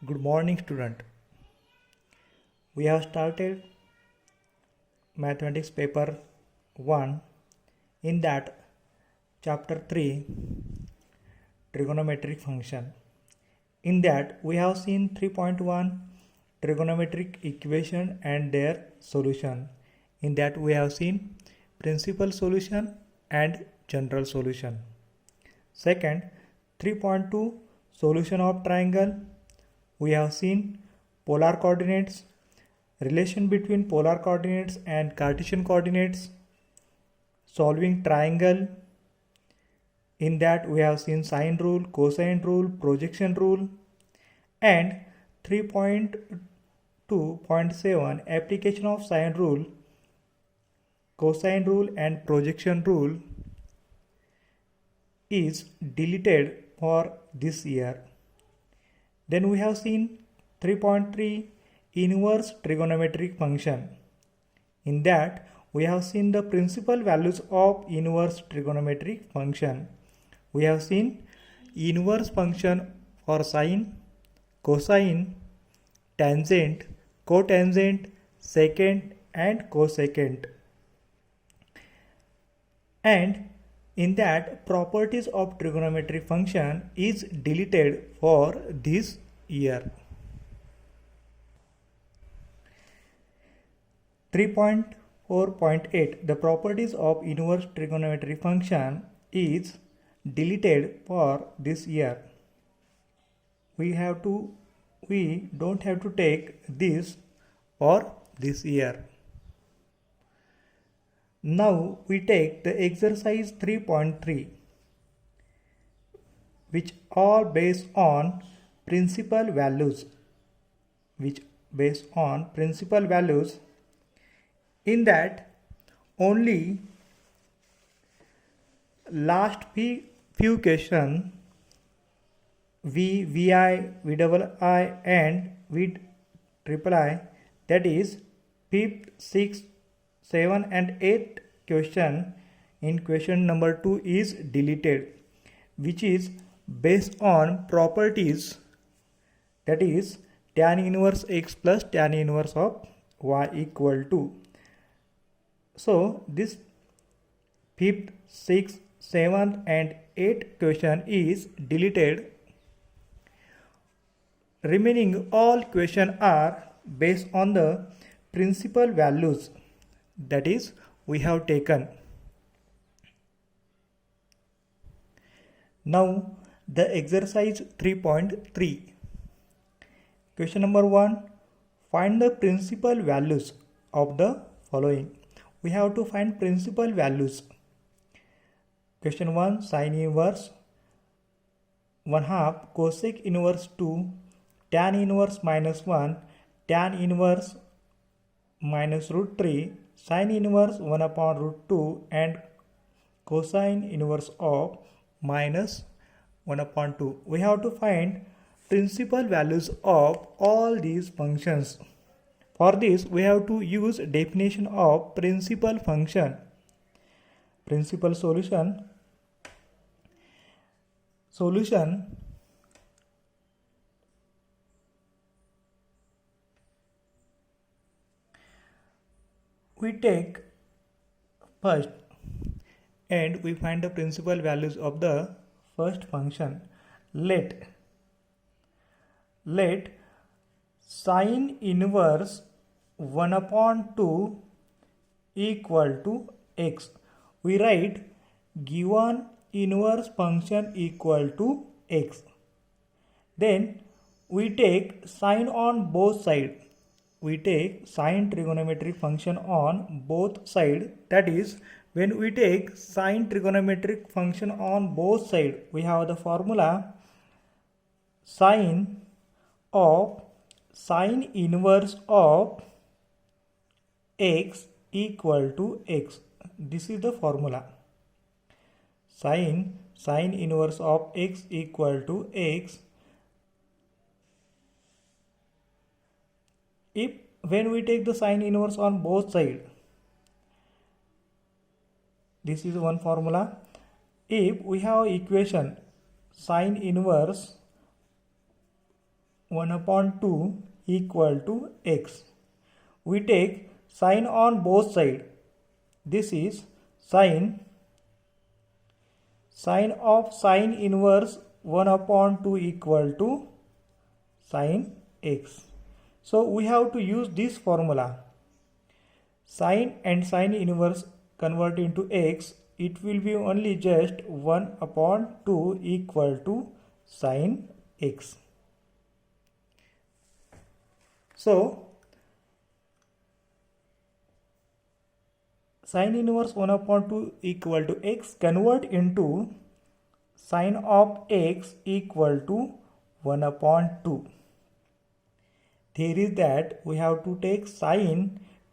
Good morning, student. We have started mathematics paper 1. In that, chapter 3, trigonometric function. In that, we have seen 3.1 trigonometric equation and their solution. In that, we have seen principal solution and general solution. Second, 3.2 solution of triangle. We have seen polar coordinates, relation between polar coordinates and Cartesian coordinates, solving triangle. In that we have seen sine rule, cosine rule, projection rule, and 3.2.7 application of sine rule, cosine rule and projection rule is deleted for this year. Then we have seen 3.3 inverse trigonometric function. In that we have seen the principal values of inverse trigonometric function. We have seen inverse function for sine, cosine, tangent, cotangent, secant and cosecant. And in that properties of trigonometric function is deleted for this year. 3.4.8 the properties of inverse trigonometric function is deleted for this year. We don't have to take this for this year. Now we take the exercise 3.3, which all based on principal values. In that only last few question V, VI, VII and VIII, that is 5th, 6th, 7 and 8 question in question number 2 is deleted, which is based on properties, that is tan inverse x plus tan inverse of y equal to. So this 5th, 6th, 7th and 8th question is deleted. Remaining all questions are based on the principal values, that is we have taken. Now the exercise 3.3. Question number 1. Find the principal values of the following. We have to find principal values. Question 1. Sine inverse 1/2, cosec inverse 2, tan inverse minus 1, tan inverse minus root 3, sine inverse 1 upon root 2 and cosine inverse of minus 1 upon 2. We have to find principal values of all these functions. For this we have to use definition of principal function. Principal solution we take first and we find the principal values of the first function. Let sine inverse 1 upon 2 equal to x. We write given inverse function equal to x. Then we take sine on both sides. We take sine trigonometric function on both sides. That is, when we take sine trigonometric function on both sides, we have the formula sine inverse of x equal to x. This is the formula. Sine inverse of x equal to x. When we take the sine inverse on both sides, this is one formula. If we have equation sine inverse 1/2 equal to x. We take sine on both sides. This is sine of sine inverse 1/2 equal to sine x. So we have to use this formula. Sine and sine inverse convert into x. It will be only just 1/2 equal to sine x. So sine inverse 1/2 equal to x convert into sine of x equal to 1/2. Theory is that we have to take sine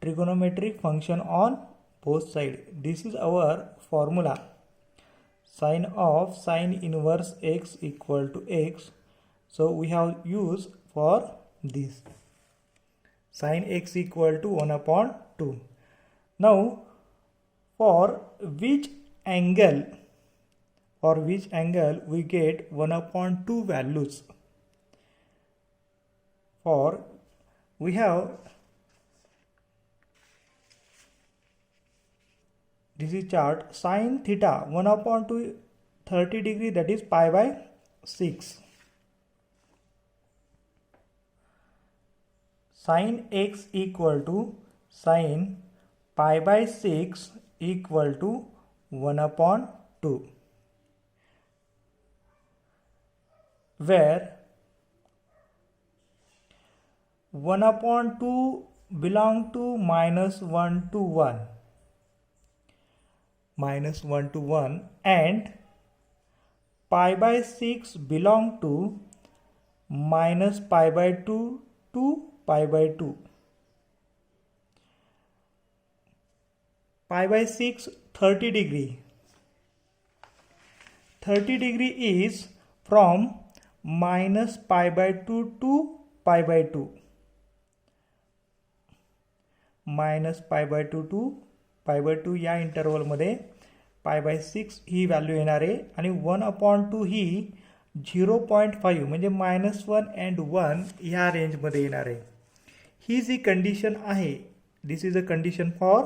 trigonometric function on both sides. This is our formula. Sine of sine inverse x equal to x. So we have used for this. Sine x equal to 1/2. Now for which angle we get 1/2 values? For we have this is chart sine theta 1/2 30 degree, that is pi by 6. Sine x equal to sine pi by 6 equal to 1/2, where 1/2 belong to -1 to 1, and pi by 6 belong to -pi by 2 to pi by 2. Pi by 6 30 degree. 30 degree is from -pi by 2 to pi by 2. -pi by 2 to pi by 2 या interval मध्ये pi by 6 he value येणार आहे आणि 1/2 ही 0.5 म्हणजे -1 and 1 ह्या रेंजमध्ये येणार आहे. ही जी कंडिशन आहे, this is a condition for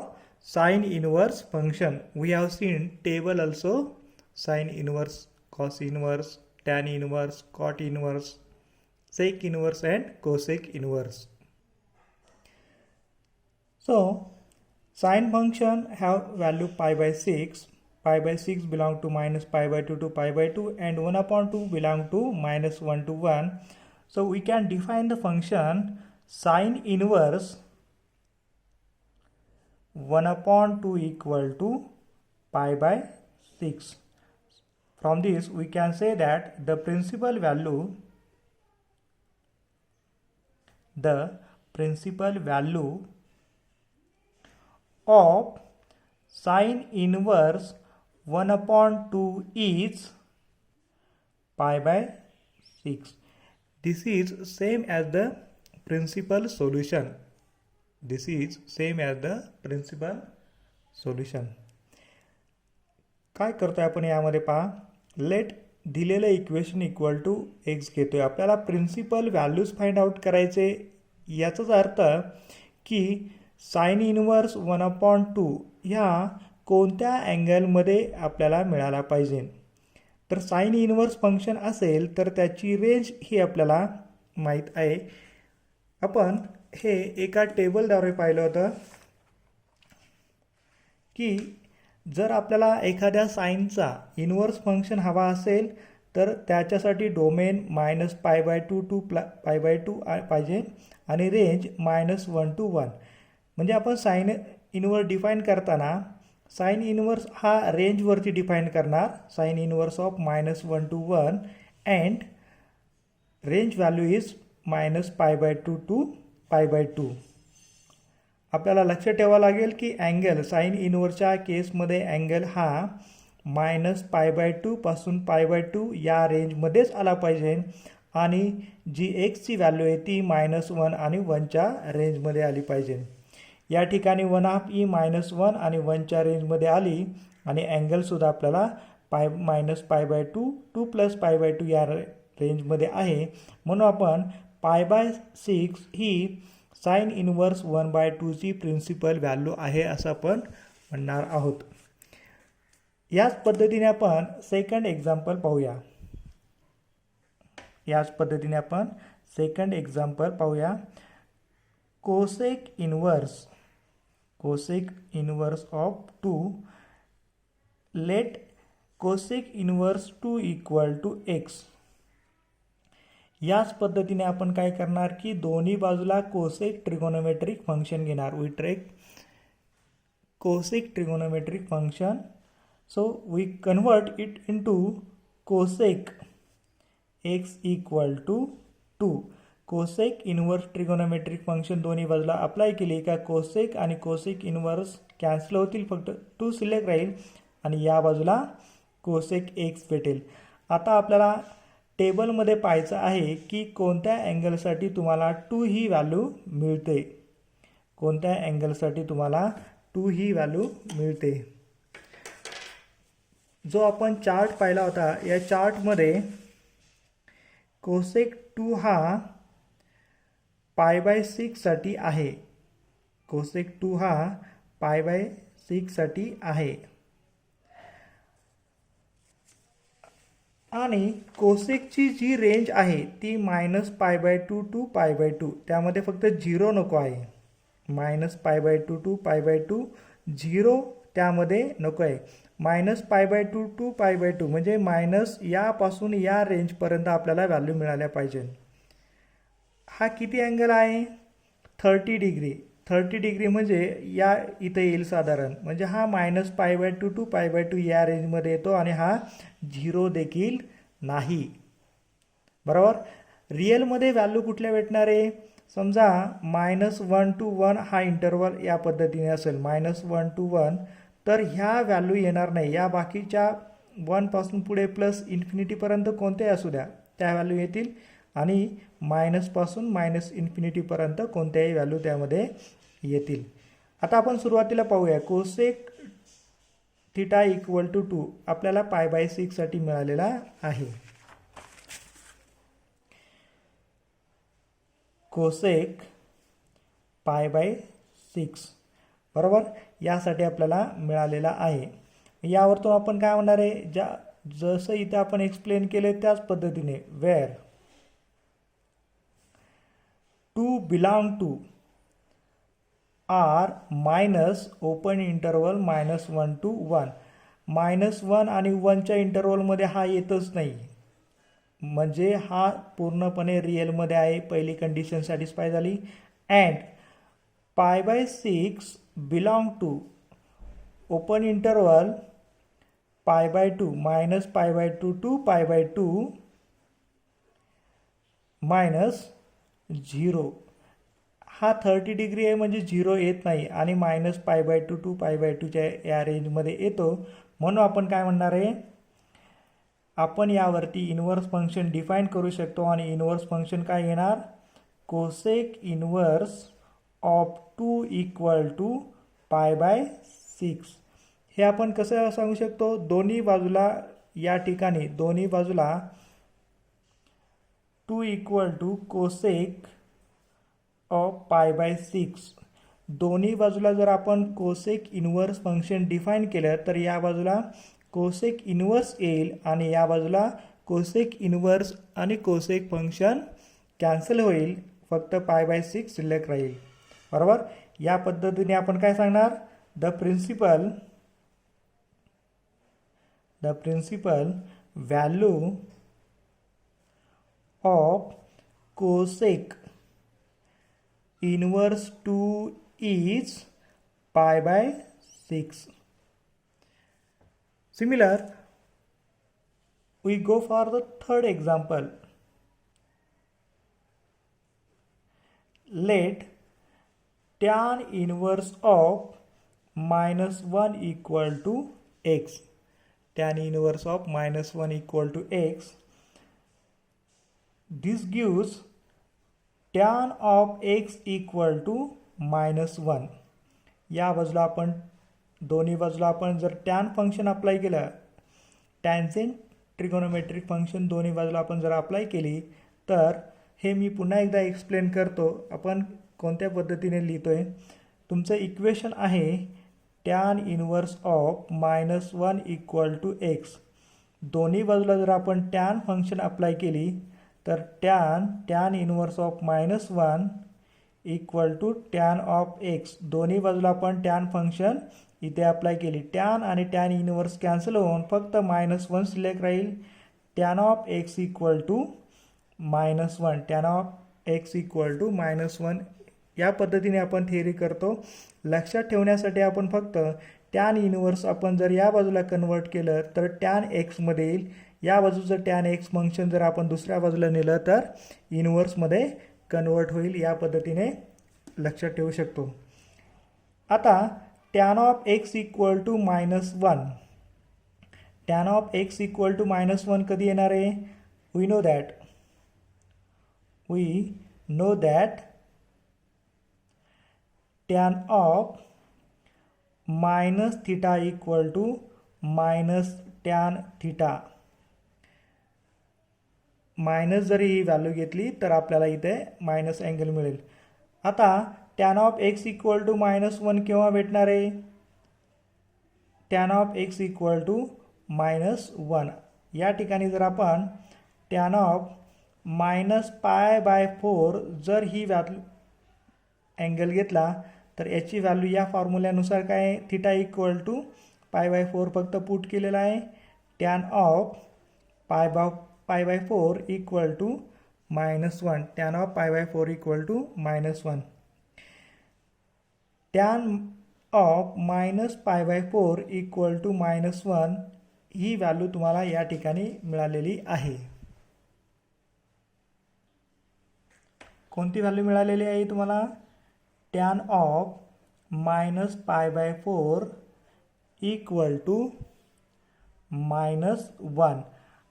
sine inverse function. We have seen table also, sine inverse, cos inverse, tan inverse, cot inverse, sec inverse and cosec inverse. So sine function have value pi by 6. Pi by 6 belong to -pi by 2 to pi by 2 and 1/2 belong to -1 to 1. So we can define the function sine inverse 1/2 equal to pi by 6. From this we can say that the principal value of sine inverse 1/2 is pi by 6. This is same as the principal solution. काय करतोय आपण यामध्ये पहा, late दिलेलं equation equal to x घेतोय. आपल्याला principal values find out करायचे. याचाच अर्थ की साइन इनवर्स 1/2 ह्या कोणत्या अँगलमध्ये आपल्याला मिळाला पाहिजे. तर साइन इनवर्स फंक्शन असेल तर त्याची रेंज ही आपल्याला माहीत आहे. आपण हे एका टेबलद्वारे पाहिलं होतं की जर आपल्याला एखाद्या साइनचा इनवर्स फंक्शन हवा असेल तर त्याच्यासाठी domain -pi by 2 to pi by 2 पाहिजे आणि रेंज -1 to 1. म्हणजे आपण साइन इनवर्स डिफाइन करताना साइन इनवर्स हा रेंजवरती डिफाइन करणार. Sine inverse of -1 to 1 and range value is -pi by 2 to pi by 2. आपल्याला लक्षात ठेवावं लागेल की अँगल साइन इनवर्सच्या केसमध्ये अँगल हा -pi by 2 पासून pi by 2 या रेंजमध्येच आला पाहिजे आणि जी एक्सची व्हॅल्यू आहे ती -1 आणि 1च्या रेंजमध्ये आली पाहिजे. या ठिकाणी 1/2 ही -1 आणि 1च्या रेंजमध्ये आली आणि अँगलसुद्धा आपल्याला -pi by 2 2 + pi by 2 या रेंजमध्ये आहे. म्हणून आपण पाय बाय 6 ही साइन इनवर्स 1/2 ची प्रिन्सिपल व्हॅल्यू आहे असं आपण म्हणणार आहोत. याच पद्धतीने आपण सेकंड एक्झाम्पल पाहूया. Cosec inverse of 2, let cosec inverse 2 equal to x. याच पद्धतीने आपण काय करणार की दोन्ही बाजूला कोसेक ट्रिगोनोमेट्रिक फंक्शन घेणार. We take cosec trigonometric function, so we convert it into cosec x equal to 2. Cosec inverse trigonometric function दोन्ही बाजूला अप्लाय केली का कोसेक आणि कोसेक इनवर्स कॅन्सल होतील, फक्त 2 शिल्लक राहील आणि या बाजूला कोसेक x भेटेल. आता आपल्याला टेबलमध्ये पाहायचं आहे की कोणत्या अँगलसाठी तुम्हाला 2 ही व्हॅल्यू मिळते. कोणत्या अँगलसाठी तुम्हाला 2 ही व्हॅल्यू मिळते. जो आपण चार्ट पाहिला होता, या चार्टमध्ये कोसेक 2 हा π/6 साठी आहे. कोसेक 2 हा π/6 साठी आहे. आणि कोसेकची जी रेंज आहे ती -π/2 टू π/2, त्यामध्ये फक्त 0 नको आहे. -π/2 टू π/2 0 त्यामध्ये नको आहे. -π/2 टू π/2 म्हणजे मायनस यापासून या रेंजपर्यंत आपल्याला व्हॅल्यू मिळाल्या पाहिजे. हा किती अँगल आहे? 30 डिग्री. 30 डिग्री म्हणजे या इथे येईल साधारण, म्हणजे हा -π/2 टू π/2 या रेंजमध्ये येतो आणि हा 0 देखील नाही. बरोबर. रिअलमध्ये व्हॅल्यू कुठल्या भेटणार आहे? समजा -1 to 1 हा इंटरवल या पद्धतीने असेल, -1 to 1, तर ह्या व्हॅल्यू येणार नाही. या बाकीच्या 1 पासून पुढे प्लस इन्फिनिटीपर्यंत कोणत्याही असू द्या त्या व्हॅल्यू येतील आणि मायनस पासून -इन्फिनिटीपर्यंत कोणत्याही व्हॅल्यू त्यामध्ये येतील. आता आपण सुरुवातीला पाहूया. कोसेक थिटा इक्वल टू 2 आपल्याला π/6 साठी मिळालेला आहे. कोसेक π/6 बरोबर, यासाठी आपल्याला मिळालेला आहे. यावरतून आपण काय म्हणणार आहे, जसं इथे आपण एक्सप्लेन केले त्याच पद्धतीने where 2 belong to R minus open interval -1 to 1. -1 आणि 1च्या इंटरवलमध्ये हा येतच नाही, म्हणजे हा पूर्णपणे रिअलमध्ये आहे. पहिली कंडिशन सॅटिस्फाय झाली. And π/6 belong to open interval π/2 -π/2 to π/2 -0. हा 30 डिग्री आहे म्हणजे 0 येत नाही आणि -π/2 टू π/2च्या या रेंजमध्ये येतो. म्हणून आपण काय म्हणणार आहे, आपण यावरती इनवर्स फंक्शन डिफाईन करू शकतो आणि इनवर्स फंक्शन काय येणार, cosec inverse of 2 equal to π/6. हे आपण कसं सांगू शकतो, दोन्ही बाजूला या ठिकाणी दोन्ही बाजूला 2 इक्वल टू कोसेक ऑफ π/6. दोन्ही बाजूला जर आपण कोसेक इनवर्स फंक्शन डिफाईन केलं तर या बाजूला कोसेक इनवर्स येईल आणि या बाजूला कोसेक इनवर्स आणि कोसेक फंक्शन कॅन्सल होईल, फक्त π/6 शिल्लक राहील. बरोबर. या पद्धतीने आपण काय सांगणार, the principal value of cosec inverse 2 is π/6. Similar, we go for the third example. Let tan inverse of -1 equal to x. Tan inverse of -1 equal to x. This gives tan of x equal to -1. या बाजूला आपण दोन्ही बाजूला आपण जर tan function apply केलं, tangent trigonometric function दोन्ही बाजूला आपण जर अप्लाय केली तर हे मी पुन्हा एकदा एक्सप्लेन करतो. आपण कोणत्या पद्धतीने लिहितोय. तुमचं इक्वेशन आहे tan inverse of -1 equal to x. दोन्ही बाजूला जर आपण टॅन फंक्शन अप्लाय केली तर tan inverse of -1 equal to tan of x. दोन्ही बाजूला आपण टॅन फंक्शन इथे अप्लाय केली. टॅन आणि टॅन इनवर्स कॅन्सल होऊन फक्त -1 शिल्लक राहील. Tan of x equal to -1. Tan of x equal to -1. या पद्धतीने आपण थिअरी करतो. लक्षात ठेवण्यासाठी आपण फक्त टॅन इनवर्स आपण जर या बाजूला कन्वर्ट केलं तर टॅन एक्समध्ये येईल. या बाजूचं टॅन एक्स फंक्शन जर आपण दुसऱ्या बाजूला नेलं तर इनवर्समध्ये कन्वर्ट होईल. या पद्धतीने लक्षात ठेवू शकतो. आता tan of x equal to -1. Tan of x equal to -1 कधी येणार आहे. We know that tan of -θ equal to -tan θ. Minus जरी ही व्हॅल्यू घेतली तर आपल्याला इथे मायनस अँगल मिळेल. आता tan of x equal to -1 केव्हा भेटणार आहे. Tan of x equal to -1. या ठिकाणी जर आपण टॅन ऑफ -π/4 जर ही व्हॅल्यू अँगल घेतला तर याची व्हॅल्यू या फॉर्म्युल्यानुसार काय आहे. θ इक्वल टू π/4 फक्त पुट केलेला आहे. Tan of π/4 equal to -1. Tan of π/4 equal to -1. Tan of -π/4 equal to -1 ही व्हॅल्यू तुम्हाला या ठिकाणी मिळालेली आहे. कोणती व्हॅल्यू मिळालेली आहे तुम्हाला. Tan of -π/4 equal to -1.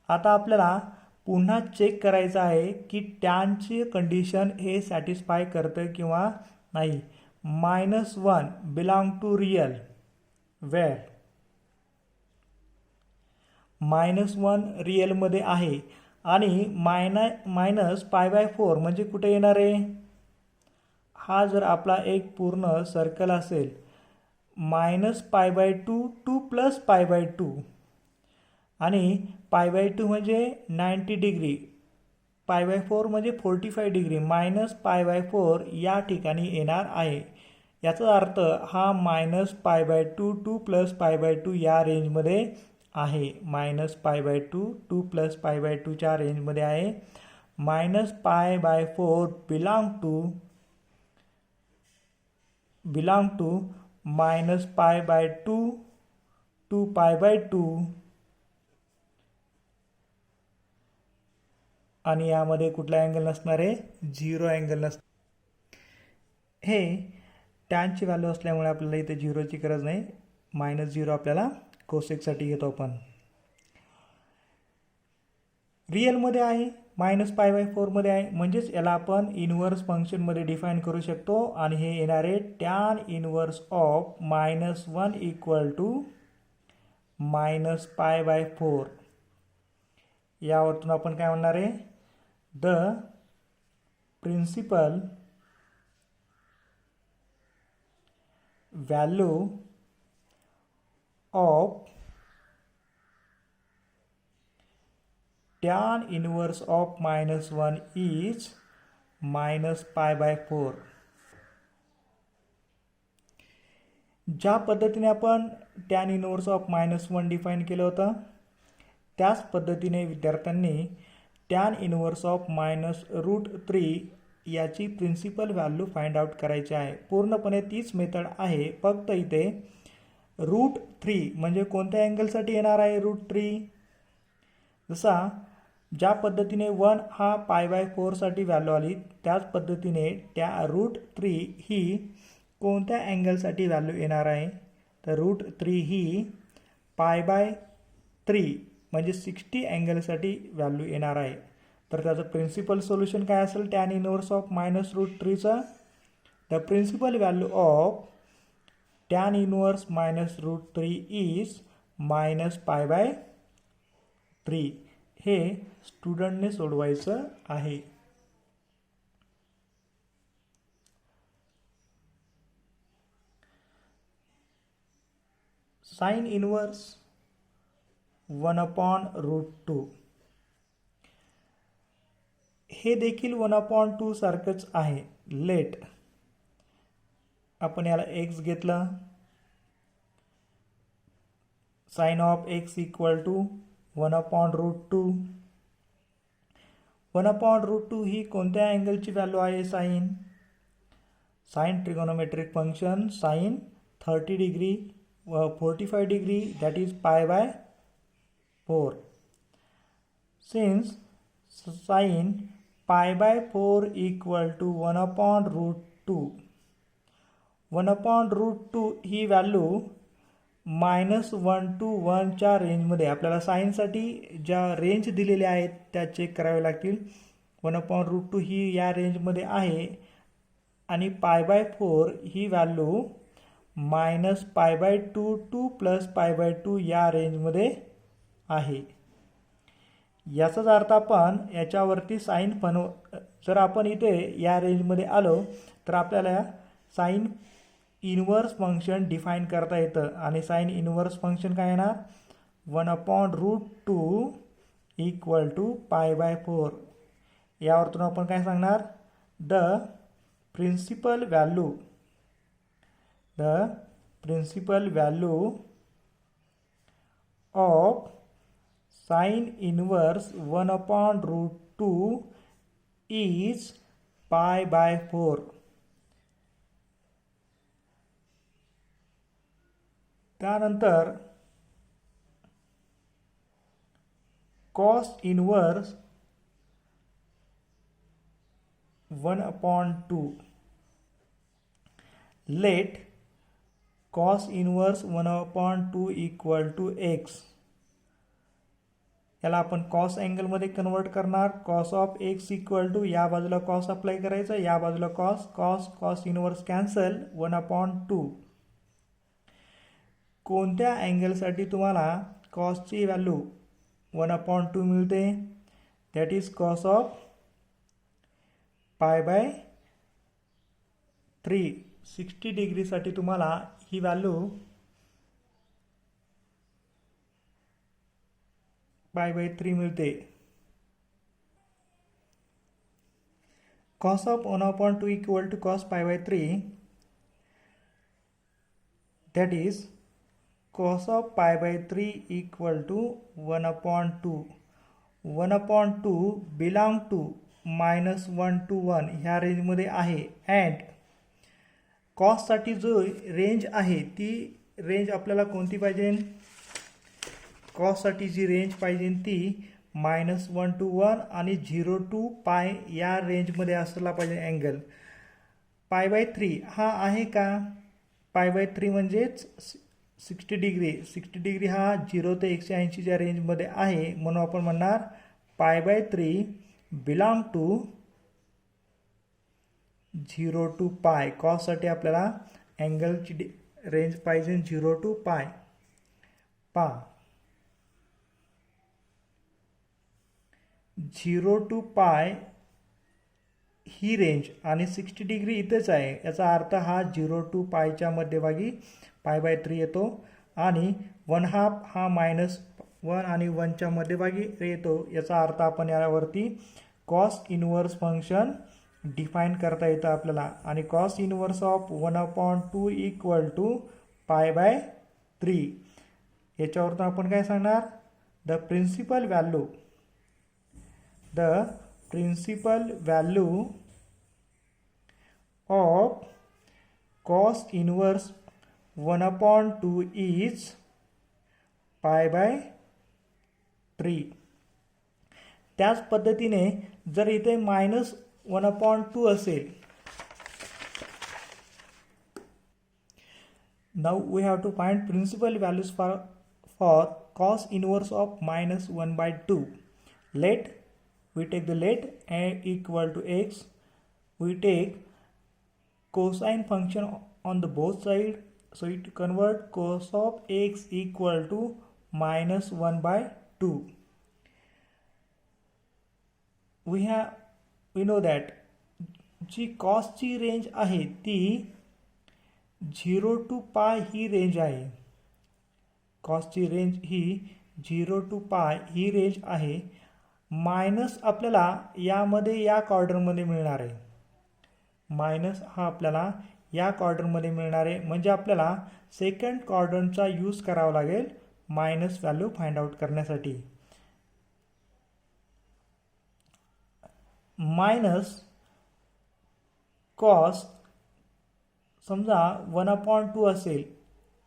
आता आपल्याला पुन्हा चेक करायचं आहे की टॅनची कंडिशन हे सॅटिस्फाय करतं किंवा नाही. -1 बिलॉंग टू रियल वेअर -1 रिअलमध्ये आहे आणि -π/4 म्हणजे कुठे येणार आहे. हा जर आपला एक पूर्ण सर्कल असेल -π/2 टू +π/2 आणि π/2 म्हणजे 90 डिग्री, π/4 म्हणजे 45 डिग्री. -π/4 या ठिकाणी येणार आहे. याचा अर्थ हा -π/2 टू +π/2 या रेंजमध्ये आहे. -π/2 टू +π/2 च्या रेंजमध्ये आहे. -π/4 बिलॉंग टू -π/2 टू π/2 आणि यामध्ये कुठला अँगल नसणार आहे. 0 अँगल नसणार. हे टॅनची व्हॅल्यू असल्यामुळे आपल्याला इथे 0ची गरज नाही. -0 आपल्याला कोसेकसाठी घेतो आपण. रिअलमध्ये आहे -π/4 मध्ये आहे म्हणजेच याला आपण इनवर्स फंक्शनमध्ये डिफाईन करू शकतो आणि हे येणार आहे tan inverse of -1 equal to -π/4. यावरतून आपण काय म्हणणार आहे. The principal value of tan inverse of -1 is -π/4. ज्या पद्धतीने आपण टॅन इनवर्स ऑफ -1 डिफाईन केलं होतं त्याच पद्धतीने विद्यार्थ्यांनी टॅन इनवर्स ऑफ -√3 याची प्रिन्सिपल व्हॅल्यू फाइंड आउट करायची आहे. पूर्णपणे तीच मेथड आहे. फक्त इथे √3 म्हणजे कोणत्या अँगलसाठी येणार आहे. √3 जसा ज्या पद्धतीने 1 हा π/4 साठी व्हॅल्यू आली त्याच पद्धतीने त्या √3 ही कोणत्या अँगलसाठी व्हॅल्यू येणार आहे. तर √3 ही π/3 म्हणजे 60 अँगलसाठी व्हॅल्यू येणार आहे. तर त्याचं प्रिन्सिपल सोल्युशन काय असेल टॅन इनवर्स ऑफ -√3चा. The principal value of tan inverse -√3 is -π/3. हे स्टुडंटने सोडवायचं आहे. Sine inverse 1/√2. हे देखील 1/2 सारखंच आहे. लेट आपण याला x घेतला, sine of x equal to 1/√2. 1/√2 ही कोणत्या अँगलची व्हॅल्यू आहे? Sine trigonometric function sine 30 degree 45 degree, that is π/4. Since sin π/4 equal to 1/√2, 1/√2 he value -1 to 1 च्या रेंजमध्ये, आपल्याला साईनसाठी ज्या रेंज दिलेल्या आहेत त्या चेक कराव्या लागतील. 1/√2 ही या रेंजमध्ये आहे आणि π/4 ही व्हॅल्यू -π/2 to +π/2 या रेंजमध्ये आहे. याचाच अर्थ आपण याच्यावरती साइन जर आपण इथे या रेंजमध्ये आलो तर आपल्याला साइन इनवर्स फंक्शन डिफाइन करता येतं. आणि साइन इनवर्स फंक्शन काय येणार? 1/√2 इक्वल टू π/4. यावरतून आपण काय सांगणार? The principal value of sine inverse 1/√2 is π/4. त्यानंतर cos inverse 1/2. Let cos inverse 1/2 equal to x. याला आपण कॉस अँगलमध्ये कन्वर्ट करणार. Cos of x equal to, या बाजूला कॉस अप्लाय करायचा, या बाजूला कॉस इनवर्स कॅन्सल 1/2. कोणत्या अँगलसाठी तुम्हाला कॉसची व्हॅल्यू 1/2 मिळते? That is cos of π/3. 60 डिग्रीसाठी तुम्हाला ही व्हॅल्यू π/3 मिळते. Cos of 1/2 equal to cos π/3, that is cos of π/3 equal to 1/2. 1/2 belong to -1 to 1 ह्या रेंजमध्ये आहे. अँड कॉससाठी जो रेंज आहे ती रेंज आपल्याला कोणती पाहिजे? कॉससाठी जी रेंज पाहिजे ती -1 to 1 आणि 0 to π या रेंजमध्ये असला पाहिजे अँगल. π/3 हा आहे का? π/3 म्हणजेच 60 डिग्री. 60 डिग्री हा 0 ते 180 च्या रेंजमध्ये आहे. म्हणून आपण म्हणणार π/3 बिलॉंग टू 0 to π. कॉससाठी आपल्याला अँगलची रेंज पाहिजे 0 to π. पा 0 to π ही रेंज आणि 60 डिग्री इथेच आहे. याचा अर्थ हा 0 to π च्या मध्यभागी π/3 येतो आणि 1/2 हा -1 आणि 1 च्या मध्यभागी येतो. याचा अर्थ आपण यावरती कॉस इनवर्स फंक्शन डिफाइन करता येतं आपल्याला. आणि cos inverse of 1/2 equal to π/3. याच्यावरती आपण काय सांगणार? The principal value of cos inverse 1/2 is π/3. त्याच पद्धतीने जर इथे -1/2 असेल, now we have to find principal values for cos inverse of -1/2. Let we take the let equal to x. We take cosine function on the both sides. So it convert cos of x equal to -1/2. We know that जी कॉसची range आहे ती 0 to π he range आहे. कॉसची range he 0 to पाय ही range आहे. Minus आपल्याला यामध्ये या क्वाड्रंटमध्ये मिळणार आहे. मायनस हा आपल्याला या क्वाड्रंटमध्ये मिळणार आहे, म्हणजे आपल्याला सेकंड क्वाड्रंटचा यूज करावा लागेल मायनस व्हॅल्यू फाइंड आउट करण्यासाठी. मायनस कॉस समजा 1/2 असेल.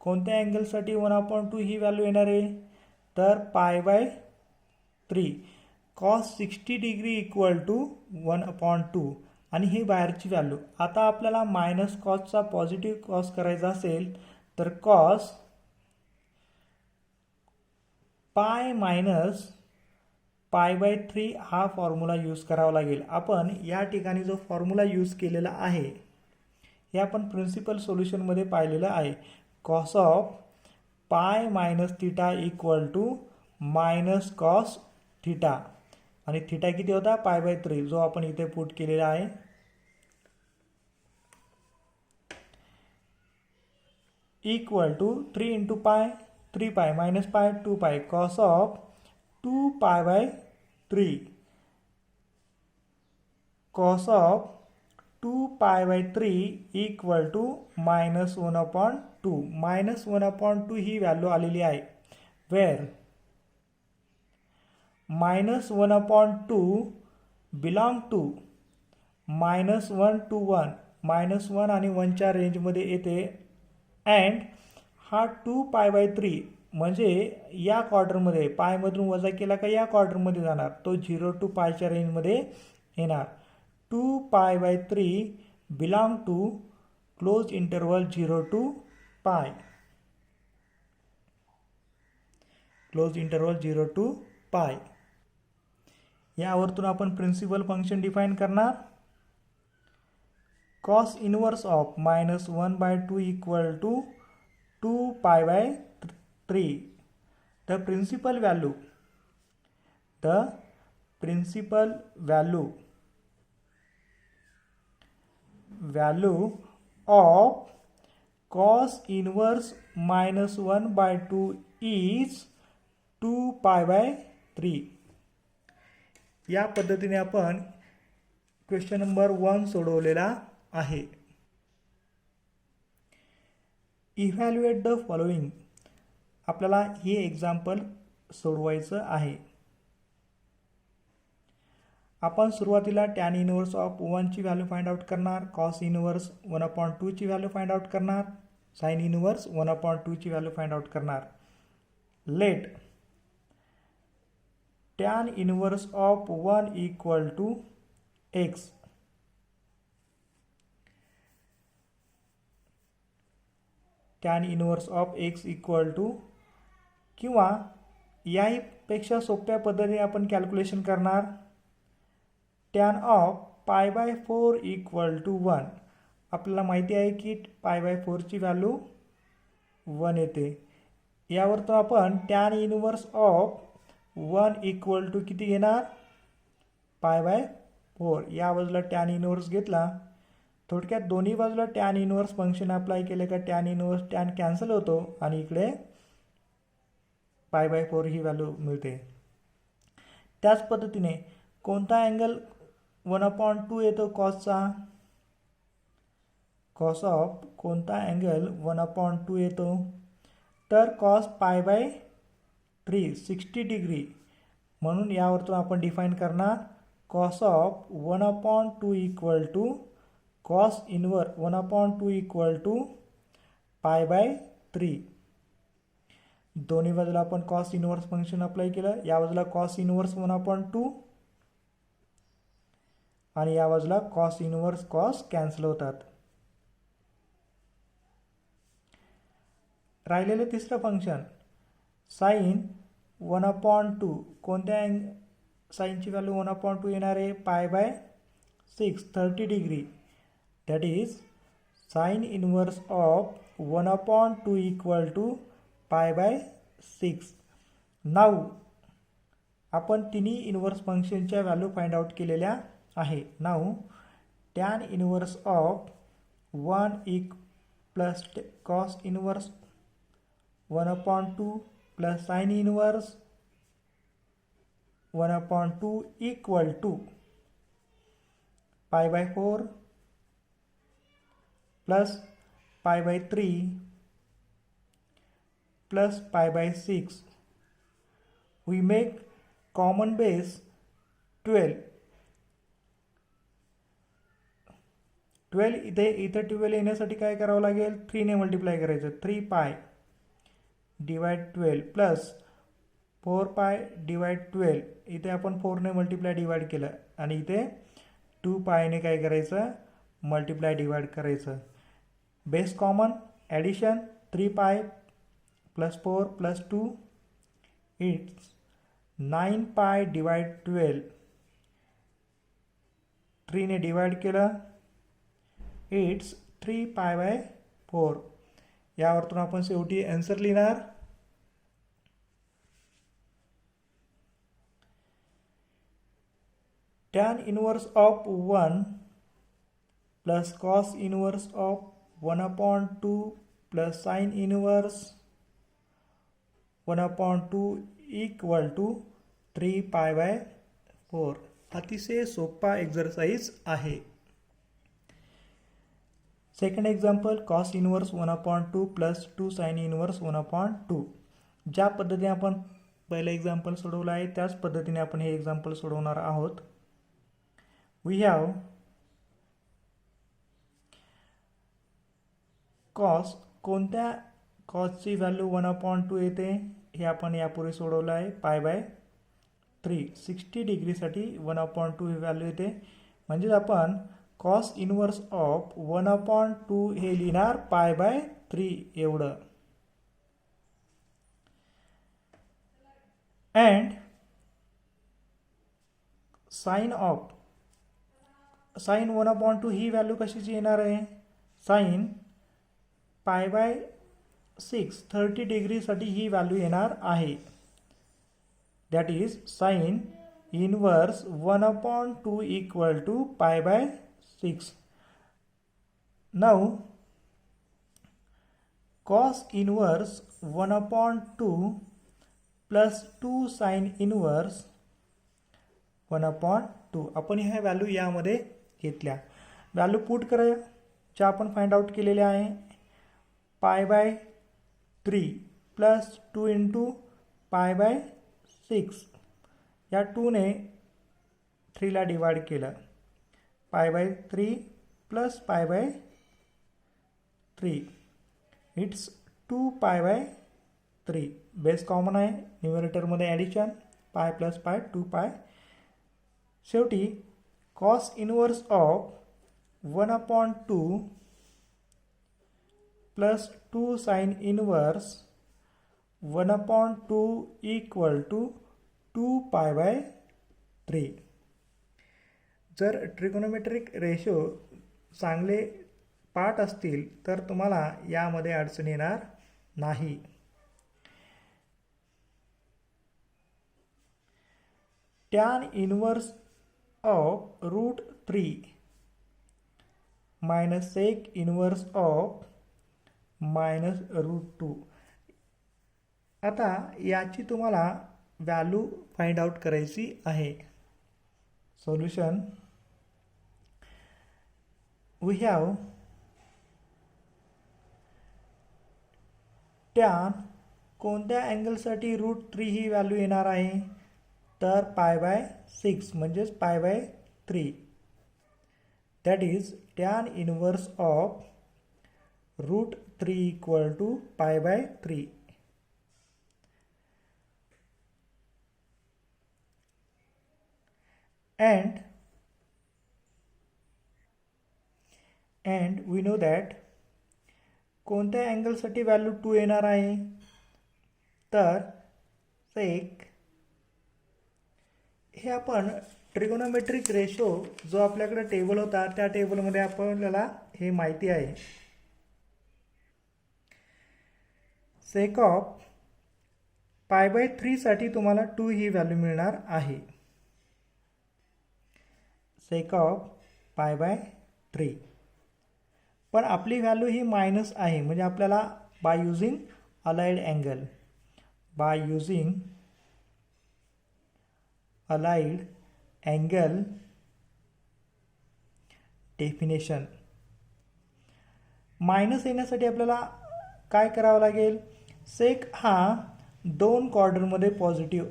कोणत्या अँगलसाठी 1/2 ही व्हॅल्यू येणार आहे? तर π/3. कॉस 60 डिग्री इक्वल टू 1/2 आणि ही बाहेरची व्हॅल्यू. आता आपल्याला मायनस कॉसचा पॉझिटिव्ह कॉस करायचा असेल तर कॉस पाय मायनस π/3 हा फॉर्म्युला यूज करावा लागेल. आपण या ठिकाणी जो फॉर्म्युला यूज केलेला आहे हे आपण प्रिन्सिपल सोल्युशनमध्ये पाहिलेलं आहे. Cos of pi minus theta equal to minus cos theta आणि थिटा किती होता? π/3 जो आपण इथे पुट केलेला आहे. Equal to 3 into pi 3 pi minus pi 2 pi cos of 2 π/3 cos of 2 π/3 equal to minus 1/2. Minus 1/2 ही व्हॅल्यू आलेली आहे. Where minus 1/2 belong to -1 to 1. -1 आणि 1च्या रेंजमध्ये येते. अँड हा 2 π/3 म्हणजे या क्वाड्रंटमध्ये पायमधून वजा केला का या क्वाड्रंटमध्ये जाणार, तो 0 to पायच्या रेंजमध्ये येणार. 2 π/3 belong to close interval 0 to pi. Close interval 0 to pi. यावरतून आपण प्रिन्सिपल फंक्शन डिफाइन करणार. Cos inverse of -1/2 equal to 2 π/3. The principal value of cos inverse -1/2 is 2 π/3. या पद्धतीने आपण क्वेश्चन नंबर 1 सोडवलेला आहे. Evaluate the following. आपल्याला हे एक्झाम्पल सोडवायचं आहे. आपण सुरुवातीला टॅन इनवर्स ऑफ 1 ची व्हॅल्यू फाइंड आउट करणार, कॉस इनवर्स 1/2 ची व्हॅल्यू फाइंड आउट करणार, साइन इनवर्स 1/2 ची व्हॅल्यू फाइंड आउट करणार. Let tan inverse of 1 equal to x. Tan inverse of x equal to, किंवा याहीपेक्षा सोप्या पद्धतीने आपण कॅल्क्युलेशन करणार. Tan of π/4 equal to 1. आपल्याला माहिती आहे की π/4 ची व्हॅल्यू 1 येते. यावर तो आपण tan inverse of 1 equal to किती घेणार? π/4. या बाजूला टॅन इनवर्स घेतला. थोडक्यात दोन्ही बाजूला टॅन इनवर्स फंक्शन अप्लाय केले का टॅन इनवर्स टॅन कॅन्सल होतो आणि इकडे π/4 ही व्हॅल्यू मिळते. त्याच पद्धतीने कोणता अँगल 1/2 येतो कॉसचा? कॉस ऑफ कोणता अँगल 1/2 येतो? तर कॉस π/3 60 डिग्री. म्हणून यावरतून आपण डिफाइन करणार cos of 1/2 equal to cos inverse 1/2 equal to π/3. दोन्ही बाजूला आपण कॉस इनवर्स फंक्शन अप्लाय केलं. या बाजूला कॉस इनवर्स 1/2 आणि या बाजूला कॉस इनवर्स कॉस कॅन्सल होतात. राहिलेले तिसरं फंक्शन साइन 1/2. कोणत्या साइनची व्हॅल्यू 1/2 येणार आहे? π/6 30 degree. That is sine inverse of 1/2 equal to π/6. Now आपण तिन्ही इनवर्स फंक्शनच्या व्हॅल्यू फाइंड आउट केलेल्या आहे. Now tan inverse of 1 plus cos inverse 1/2 plus sin inverse 1/2 equal to pi by 4 plus pi by 3 plus pi by 6. We make common base 12. 12 इथं 12 येण्यासाठी काय करावं लागेल, 3 ने मल्टिप्लाय करायचं. 3 pi divide 12 plus 4 pi divide 12. इथे आपण 4 ने मल्टिप्लाय डिवाइड केलं आणि इथे 2 पायने काय करायचं, मल्टिप्लाय डिवाइड करायचं. बेस कॉमन, ॲडिशन 3 पाय plus 4 plus 2 it's 9 pi divide 12. 3 ने डिवाइड केलं, इट्स 3 पाय बाय 4. यावरतून आपण शेवटी आन्सर लिहिणार tan inverse of 1 plus cos inverse of 1/2 plus sine inverse 1/2 equal to 3 pi by 4. अतिशय सोपा एक्झरसाइज आहे. Second example, cos inverse 1/2 plus 2 sine inverse 1/2. ज्या पद्धतीने आपण पहिलं एक्झाम्पल सोडवलं आहे त्याच पद्धतीने आपण हे एक्झाम्पल सोडवणार आहोत. वी हॅव कॉस, कोणत्या कॉसची व्हॅल्यू 1/2 येते हे आपण यापूर्वी सोडवलं आहे. पाय बाय 3, 60 डिग्रीसाठी 1/2 ही व्हॅल्यू येते. म्हणजेच आपण कॉस इनवर्स ऑफ 1/2 हे लिहिणार पाय बाय 3 एवढं. अँड साइन ऑफ, साइन 1/2 ही व्हॅल्यू कशाची येणार आहे, साइन पाय बाय 6 30 डिग्रीसाठी ही व्हॅल्यू येणार आहे. That is sine inverse 1/2 equal to pi by 6. Now cos inverse 1/2 plus 2 sin inverse 1/2. आपण ह्या व्हॅल्यू यामध्ये घेतल्या. व्हॅल्यू पुट करूया ज्या आपण फाइंड आउट केलेल्या आहे. पाय by 3 plus 2 into pi by 6. या 2 ने 3 ला डिवाइड केलं. पाय बाय 3 प्लस पाय by 3 it's 2 pi by 3. Base common आहे, न्यूमरेटरमध्ये ॲडिशन पाय प्लस पाय 2 पाय. शेवटी cos inverse of 1/2 plus 2 sine inverse 1/2 equal to 2 pi by 3. जर ट्रिगोनोमेट्रिक रेशो चांगले पाठ असतील तर तुम्हाला यामध्ये अडचण येणार नाही. Tan inverse of √3 minus sec inverse of minus √2. आता याची तुम्हाला व्हॅल्यू फाइंड आउट करायची आहे. सोल्युशन, we have टॅन कोणत्या अँगलसाठी √3 ही व्हॅल्यू येणार आहे, तर पाय बाय 6 म्हणजेच pi by 3. That is tan inverse of √3 equal to pi by 3. and we know that कोणत्या अँगलसाठी व्हॅल्यू 2 येणार आहे, तर सेक. हे आपण ट्रिगोनोमेट्रिक रेशो जो आपल्याकडे टेबल होता त्या टेबलमध्ये आपल्याला हे माहिती आहे. सेक ऑफ पाय बाय 3 साठी तुम्हाला 2 ही व्हॅल्यू मिळणार आहे. सेक ऑफ पाय बाय 3. पण आपली व्हॅल्यू ही मायनस आहे म्हणजे आपल्याला by using allied angle by using allied angle definition. Minus येण्यासाठी आपल्याला काय करावं लागेल, सेक हा दोन क्वाड्रंटमध्ये पॉझिटिव्ह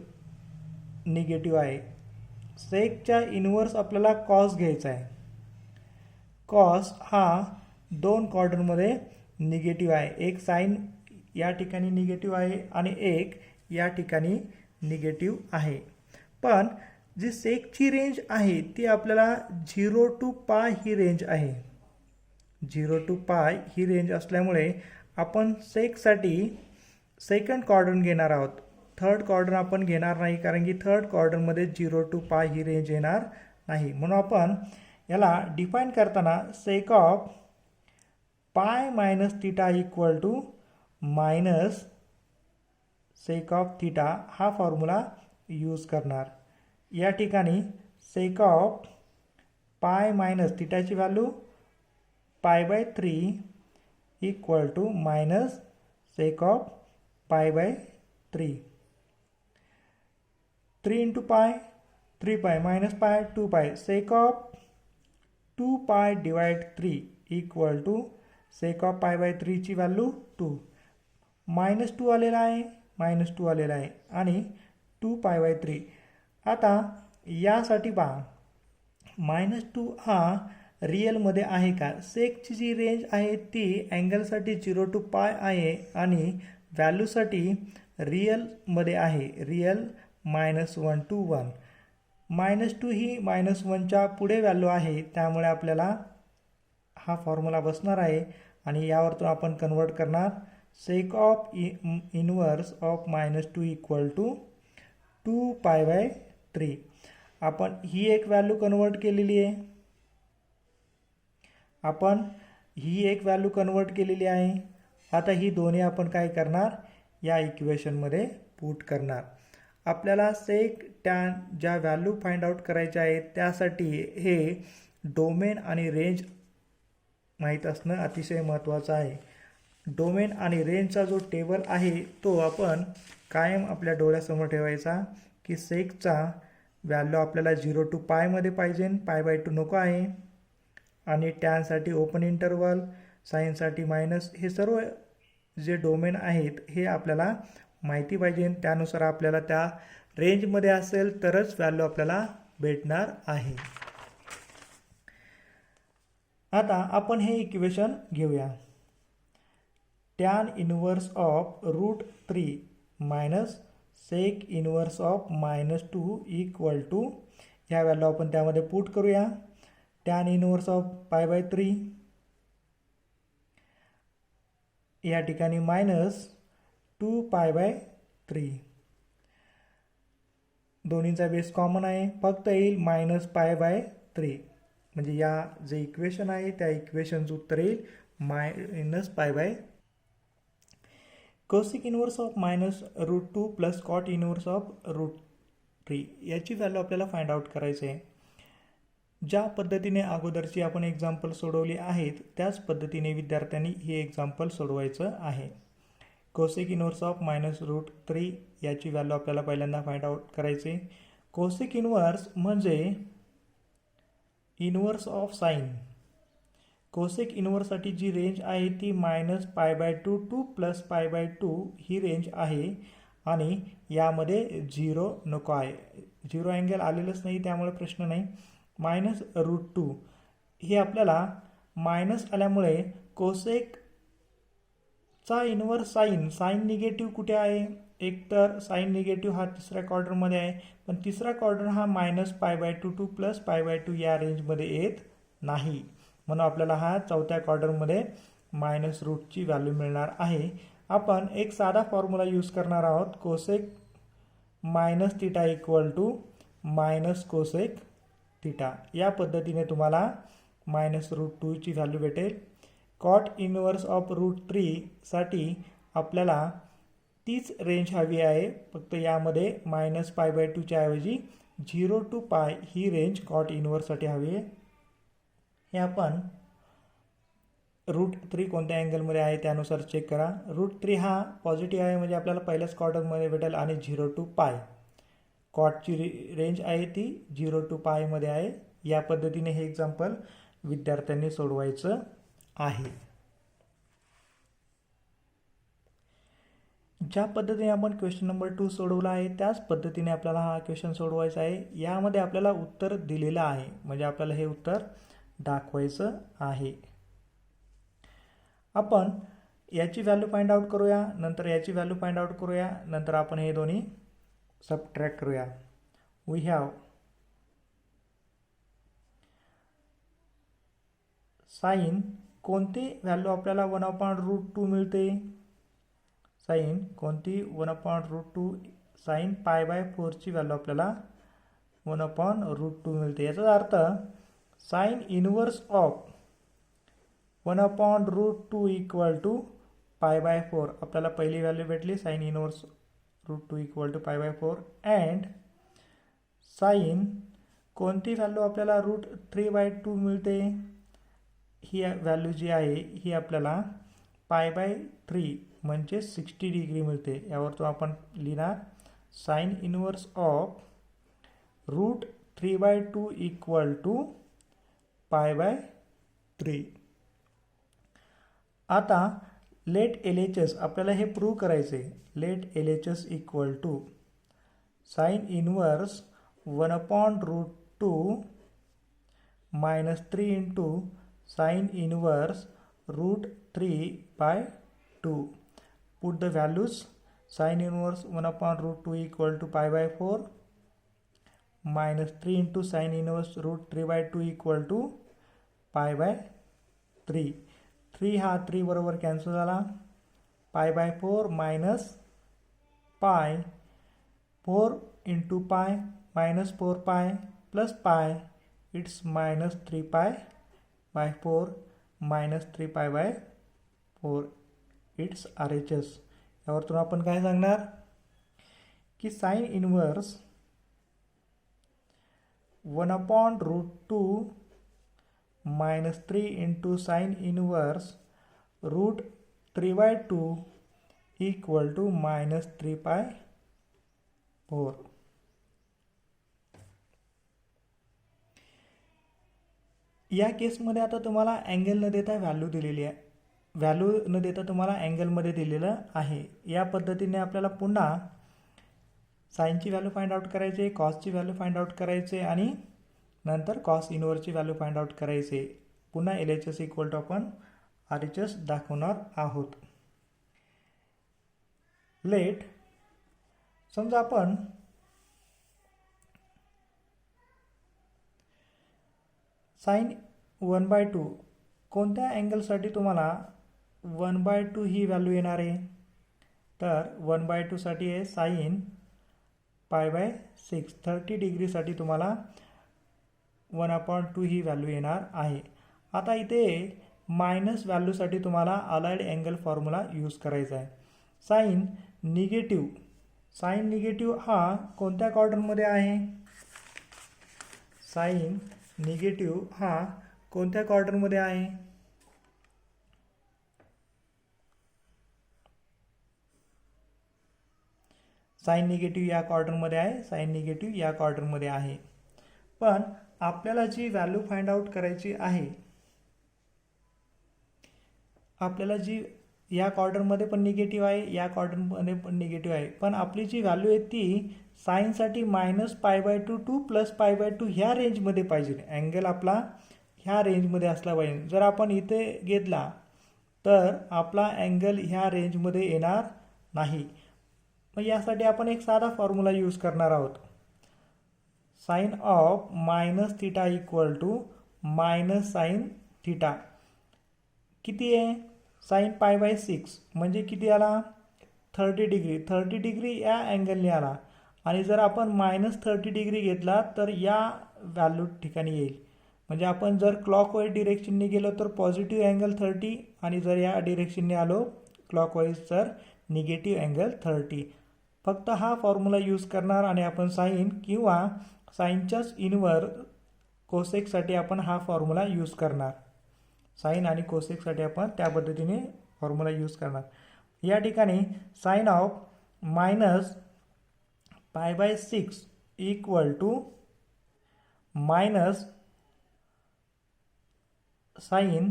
निगेटिव्ह आहे. सेकच्या इनवर्स आपल्याला कॉस घ्यायचा आहे. कॉस हा दोन क्वाड्रंटमध्ये निगेटिव्ह आहे. एक साइन या ठिकाणी निगेटिव्ह आहे आणि एक या ठिकाणी निगेटिव्ह आहे. पण जी सेकची रेंज आहे ती आपल्याला 0 to पाय ही रेंज आहे. 0 to पाय ही रेंज असल्यामुळे आपण सेकसाठी सेकंड क्वाड्रंट घेणार आहोत. थर्ड क्वाड्रंट आपण घेणार नाही, कारण की थर्ड क्वाड्रंटमध्ये 0 to पाय ही रेंज येणार नाही. म्हणून आपण याला डिफाईन करताना sec of pi minus theta equal to minus sec of theta हा फॉर्म्युला यूज करणार. या ठिकाणी सेक ऑफ पाय मायनस थीटाची value π/3 equal to minus sec of π/3. 3 into pi 3 pi minus pi 2 पाय. सेक of 2 pi divide 3 equal to sec of π/3 ची value 2. -2 आलेला आहे, -2 आलेला आहे आणि 2 π/3. आता यासाठी पहा, -2 हा रिअलमध्ये आहे का. सेकची जी रेंज आहे ती अँगलसाठी 0 to पाय आहे आणि व्हॅल्यूसाठी रिअलमध्ये आहे. Real -1 to 1. -2 ही -1च्या पुढे व्हॅल्यू आहे, त्यामुळे आपल्याला हा फॉर्म्युला बसणार आहे आणि यावरतून आपण कन्वर्ट करणार. Sec of inverse of -2 equal to 2 π/3. आपण ही एक व्हॅल्यू कन्वर्ट केलेली आहे. आता ही दोन्ही आपण काय करणार, या इक्वेशनमध्ये पुट करणार. आपल्याला सेक टॅन ज्या व्हॅल्यू फाइंड आउट करायच्या आहेत त्यासाठी हे डोमेन आणि रेंज माहीत असणं अतिशय महत्त्वाचं आहे. डोमेन आणि रेंजचा जो टेबल आहे तो आपण कायम आपल्या डोळ्यासमोर ठेवायचा की सेकचा व्हॅल्यू आपल्याला 0 to पायमध्ये पाहिजे, π/2 नको आहे. आणि टॅनसाठी ओपन इंटरवल, साईनसाठी मायनस, हे सर्व जे डोमेन आहेत हे आपल्याला माहिती पाहिजे. त्यानुसार आपल्याला त्या रेंजमध्ये असेल तरच व्हॅल्यू आपल्याला भेटणार आहे. आता आपण हे इक्वेशन घेऊया. Tan inverse of √3 minus sec inverse of -2 equal to, ह्या व्हॅल्यू आपण त्यामध्ये पुट करूया. टॅन इनवर्स ऑफ π/3 या ठिकाणी -2 π/3. दोन्हीचा बेस कॉमन आहे, फक्त येईल -π/3. म्हणजे या जे इक्वेशन आहे त्या इक्वेशनचं उत्तर येईल -π/3. Cosec inverse of -√2 plus cot inverse of √3 याची व्हॅल्यू आपल्याला फाइंड आउट करायची आहे. ज्या पद्धतीने अगोदरची आपण एक्झाम्पल सोडवली आहेत त्याच पद्धतीने विद्यार्थ्यांनी हे एक्झाम्पल सोडवायचं आहे. कोसेक इनवर्स ऑफ -√3 याची व्हॅल्यू आपल्याला पहिल्यांदा फाइंड आउट करायचे. कोसेक इनवर्स म्हणजे इनवर्स ऑफ साइन. कोसेक इनवर्ससाठी जी रेंज आहे ती -π/2 टू +π/2 ही रेंज आहे आणि यामध्ये 0 नको आहे. 0 अँगल आलेलंच नाही, त्यामुळे प्रश्न नाही. -√2 हे आपल्याला मायनस आल्यामुळे कोसेकचा इनवर्स साइन निगेटिव्ह कुठे आहे, एकतर साइन निगेटिव्ह हा तिसऱ्या क्वाड्रंटमध्ये आहे, पण तिसरा क्वाड्रंट हा -π/2 टू +π/2 या रेंजमध्ये येत नाही. म्हणून आपल्याला हा चौथ्या क्वाड्रंटमध्ये -√ची व्हॅल्यू मिळणार आहे. आपण एक साधा फॉर्म्युला यूज करणार आहोत. Cosec -θ equal to -cosec theta. या पद्धतीने तुम्हाला -√2 ची व्हॅल्यू भेटेल. कॉट इनवर्स ऑफ √3 साठी आपल्याला तीच रेंज हवी आहे, फक्त यामध्ये -π/2 च्या ऐवजी 0 to पाय ही रेंज कॉट इनवर्ससाठी हवी आहे. हे आपण √3 कोणत्या अँगलमध्ये आहे त्यानुसार चेक करा. √3 हा पॉझिटिव्ह आहे म्हणजे आपल्याला पहिल्याच क्वार्टरमध्ये भेटेल आणि 0 to π. कॉटची रेंज आहे ती 0 to π मध्ये आहे. या पद्धतीने हे एक्झाम्पल विद्यार्थ्यांनी सोडवायचं आहे. ज्या पद्धतीने आपण क्वेश्चन नंबर 2 सोडवला आहे त्याच पद्धतीने आपल्याला हा क्वेश्चन सोडवायचा आहे. यामध्ये आपल्याला उत्तर दिलेलं आहे म्हणजे आपल्याला हे उत्तर दाखवायचं आहे. आपण याची व्हॅल्यू फाइंड आउट करूया, नंतर याची व्हॅल्यू फाइंड आउट करूया, नंतर आपण हे दोन्ही सबट्रॅक्ट करूया. वी हॅव साइन कोणती व्हॅल्यू आपल्याला 1/√2 मिळते. साइन कोणती 1/√2 साइन π/4 ची व्हॅल्यू आपल्याला 1/√2 मिळते. याचा अर्थ sine inverse of 1/√2 equal to π/4. आपल्याला पहिली व्हॅल्यू भेटली sine inverse √2 equal to π/4 and sine कोणती व्हॅल्यू आपल्याला √3/2 मिळते. ही व्हॅल्यू जी आहे ही आपल्याला π/3 म्हणजे 60 डिग्री मिळते. यावरतून आपण लिहिणार sine inverse of √3/2 equal to π/3. आता लेट LHS आपल्याला हे प्रूव्ह करायचे. Let LHS equal to sine inverse 1/√2 -3 into sine inverse √3/2. Put the values. Sin inverse 1/√2 equal to π/4 -3 into sin inverse √3/2 equal to π/3. 3 हा 3 बरोबर कॅन्सल झाला. π/4 minus π 4 into π minus 4π plus π it's minus 3π/4 minus 3π/4 it's RHS. यावरतून आपण काय सांगणार की sine inverse 1/√2 -3 into sine inverse √3/2 equal to -3π/4. या केसमध्ये आता तुम्हाला अँगल न देता व्हॅल्यू दिलेली आहे. व्हॅल्यू न देता तुम्हाला अँगलमध्ये दिलेलं आहे. या पद्धतीने आपल्याला पुन्हा साइनची व्हॅल्यू फाइंड आउट करायचे, कॉसची व्हॅल्यू फाइंड आउट करायचे आणि नंतर कॉस इनवर्सची व्हॅल्यू फाइंड आउट करायचे. पुन्हा LHS इक्वल टू आपण RHS दाखवणार आहोत. लेट समजा आपण साइन 1/2 कोणत्या अँगलसाठी तुम्हाला 1/2 ही व्हॅल्यू येणार आहे. तर 1/2 साठी आहे साइन π/6 30 डिग्रीसाठी तुम्हाला 1/2 ही व्हॅल्यू येणार आहे. आता इथे मायनस व्हॅल्यूसाठी तुम्हाला अलाइड अँगल फॉर्म्युला यूज करायचा आहे. साइन निगेटिव्ह हा कोणत्या क्वाड्रंटमध्ये आहे. साइन निगेटिव्ह हा कोणत्या क्वाड्रंटमध्ये आहे. साइन निगेटिव्ह या क्वाड्रंटमध्ये आहे. साइन निगेटिव्ह या क्वाड्रंटमध्ये आहे. पण आपल्याला जी व्हॅल्यू फाइंड आउट करायची आहे, आपल्याला जी या क्वाड्रंटमध्ये पण निगेटिव्ह आहे, या क्वाड्रंटमध्ये पण निगेटिव्ह आहे, पण आपली जी व्हॅल्यू आहे ती साइनसाठी -π/2 टू +π/2 ह्या रेंजमध्ये पाहिजे. अँगल आपला ह्या रेंजमध्ये असला पाहिजे. जर आपण इथे घेतला तर आपला अँगल ह्या रेंजमध्ये येणार नाही. मग यासाठी आपण एक साधा फॉर्म्युला यूज करणार आहोत. Sine of -θ equal to -sin θ. किती आहे. साइन π/6 म्हणजे किती आला 30 डिग्री. 30 डिग्री या अँगलने आला आणि जर आपण -30 डिग्री घेतला तर या व्हॅल्यू ठिकाणी येईल. म्हणजे आपण जर क्लॉकवाईज डिरेक्शनने गेलो तर पॉझिटिव्ह अँगल 30 आणि जर या डिरेक्शनने आलो क्लॉकवाईज तर निगेटिव्ह अँगल 30. फक्त हा फॉर्म्युला यूज करणार आणि आपण साइन किंवा साइनच्याच इनवर कोसेकसाठी आपण हा फॉर्म्युला यूज करणार. साईन आणि कोसेकसाठी आपण त्या पद्धतीने फॉर्म्युला यूज करणार. या ठिकाणी sine of minus π/6 equal to minus sine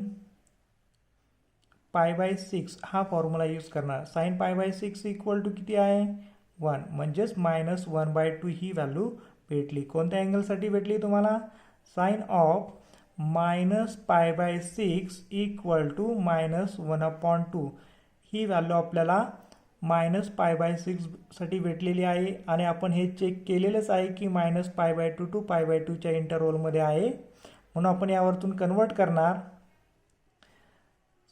π/6 हा फॉर्म्युला यूज करणार. साईन π/6 इक्वल टू किती आहे 1, म्हणजेच -1/2 ही व्हॅल्यू भेटली. कोणत्या अँगलसाठी भेटली तुम्हाला? साईन ऑफ -π/6 इक्वल टू -1/2 ही व्हॅल्यू आपल्याला -π/6 साठी भेटलेली आहे आणि आपण हे चेक केलेलंच आहे की -π/2 टू π/2 च्या इंटरवलमध्ये आहे, म्हणून आपण यावरतून कन्वर्ट करणार.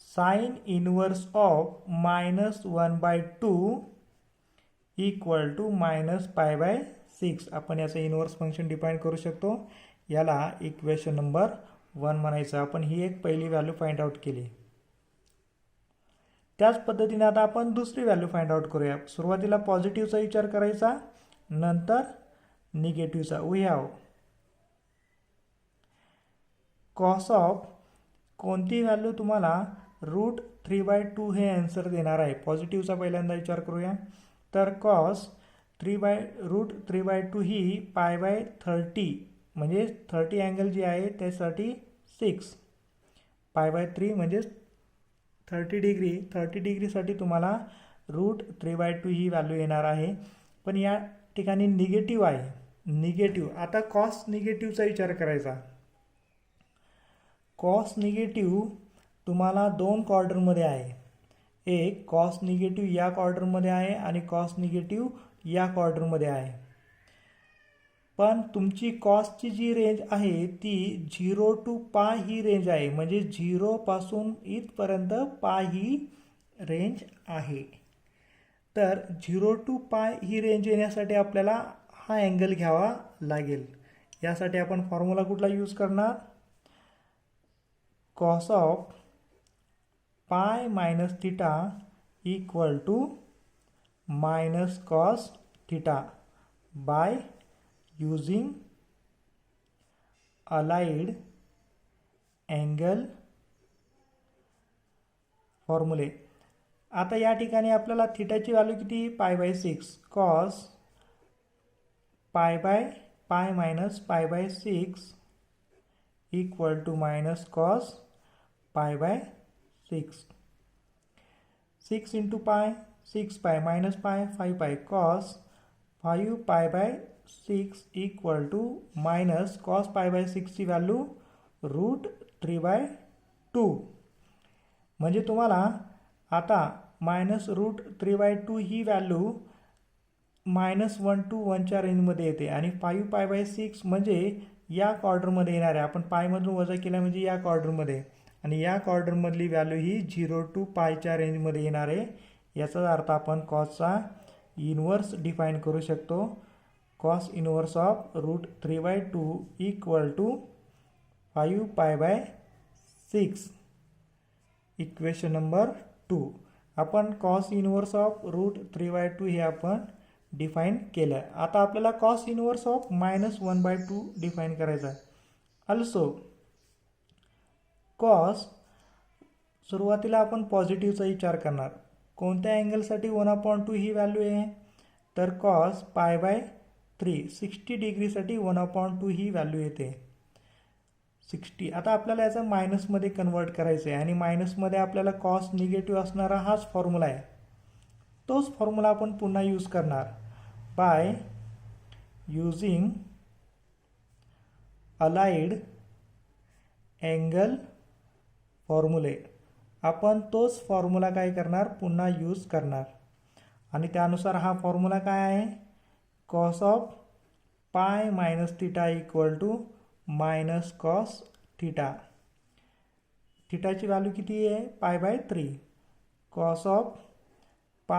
Sine inverse of -1/2 equal to -π/6 आपण याचं इनवर्स फंक्शन डिफाईन करू शकतो. याला इक्वेशन नंबर 1 म्हणायचं. आपण ही एक पहिली व्हॅल्यू फाइंड आउट केली. त्याच पद्धतीने आता आपण दुसरी व्हॅल्यू फाइंड आउट करूया. सुरुवातीला पॉझिटिव्हचा विचार करायचा, नंतर निगेटिव्हचा. वी हॅव कॉस ऑफ कोणती व्हॅल्यू तुम्हाला √3/2 हे आन्सर देणार आहे. पॉझिटिव्हचा पहिल्यांदा विचार करूया. तर कॉस √3/2 ही π/30 म्हणजे 30 अँगल जी आहे त्यासाठी 6 π/3 म्हणजे 30 डिग्रीसाठी तुम्हाला √3/2 ही व्हॅल्यू येणार आहे. पण या ठिकाणी निगेटिव्ह आहे. निगेटिव्ह आता कॉस निगेटिव्हचा विचार करायचा. कॉस निगेटिव्ह तुम्हाला दोन क्वाड्रंटमध्ये आहे. एक कॉस निगेटिव्ह या क्वाड्रंटमध्ये आहे आणि कॉस निगेटिव्ह या क्वाड्रंटमध्ये आहे. पण तुमची कॉसची जी रेंज आहे ती 0 to π ही रेंज आहे, म्हणजे 0 पासून इथपर्यंत π ही रेंज आहे. तर 0 to π ही रेंज येण्यासाठी आपल्याला हा अँगल घ्यावा लागेल. यासाठी आपण फॉर्म्युला कुठला यूज करणार? Cos of π - θ equal to -cos θ by using allied angle फॉर्म्युले. आता या ठिकाणी आपल्याला थीटाची व्हॅल्यू किती? π/6. Cos π - π/6 equal to -cos π/6. 6 into π 6π minus π 5π cos 5π/6 equal to minus cos π/6 ची व्हॅल्यू √3/2. म्हणजे तुम्हाला आता -√3/2 ही व्हॅल्यू -1 to 1 च्या रेंजमध्ये येते आणि 5π/6 म्हणजे या क्वाड्रंटमध्ये येणार आहे. आपण पायमधून वजा केल्या म्हणजे या क्वाड्रंटमध्ये, आणि या क्वाड्रंटमधली व्हॅल्यू ही 0 to π च्या रेंजमध्ये येणार आहे. याचाच अर्थ आपण कॉसचा इनवर्स डिफाईन करू शकतो. Cos inverse of √3/2 equal to 5π/6. Equation number 2. आपण कॉस इनवर्स ऑफ √3/2 हे आपण डिफाईन केलं. आता आपल्याला कॉस इनवर्स ऑफ -1/2 डिफाईन करायचा आहे. ऑल्सो कॉस सुरुवातीला आपण पॉझिटिव्हचा विचार करणार. कोणत्या अँगलसाठी 1/2 ही व्हॅल्यू आहे? तर कॉस π/3 60 डिग्रीसाठी 1/2 ही व्हॅल्यू येते 60. आता आपल्याला याचा मायनसमध्ये कन्वर्ट करायचं आहे आणि मायनसमध्ये आपल्याला कॉस निगेटिव्ह असणारा हाच फॉर्म्युला आहे. तोच फॉर्म्युला आपण पुन्हा यूज करणार. बाय यूजिंग अलाइड अँगल फॉर्म्युले आपण तोच फॉर्म्युला काय करणार? पुन्हा यूज करणार. आणि त्यानुसार हा फॉर्म्युला काय आहे? Cos of π - θ equal to -cos θ. थीटाची व्हॅल्यू किती आहे? π/3. Cos of π -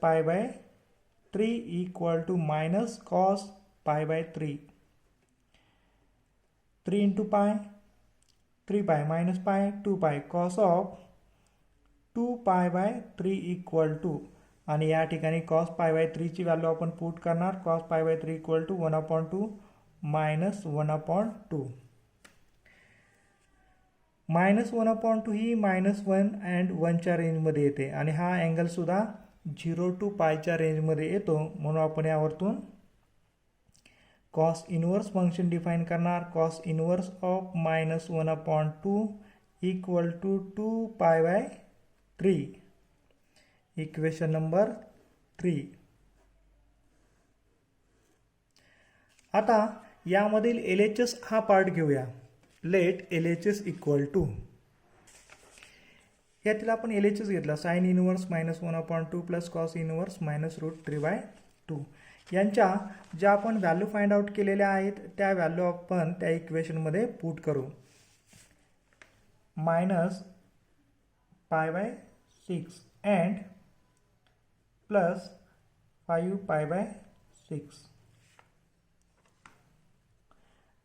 π/3 equal to -cos π/3. 3 into π 3π minus π 2π cos of 2π/3 equal to, आणि या ठिकाणी cos π/3 ची व्हॅल्यू आपण पुट करणार. cos π/3 equal to 1/2 -1/2. -1/2 ही -1 अँड 1च्या रेंजमध्ये येते आणि हा अँगलसुद्धा 0 to पायच्या रेंजमध्ये येतो. म्हणून आपण यावरतून कॉस इनवर्स फंक्शन डिफाईन करणार. Cos inverse of -1/2 equal to 2π/3. Equation number 3. आता यामधील LHS हा पार्ट घेऊया. लेट LHS इक्वल टू, यातील आपण LHS घेतला sign inverse -1/2 plus cos inverse -√3/2. यांच्या ज्या आपण व्हॅल्यू फाइंड आउट केलेल्या आहेत त्या व्हॅल्यू आपण त्या इक्वेशनमध्ये पुट करू. -π/6 अँड प्लस 5π/6.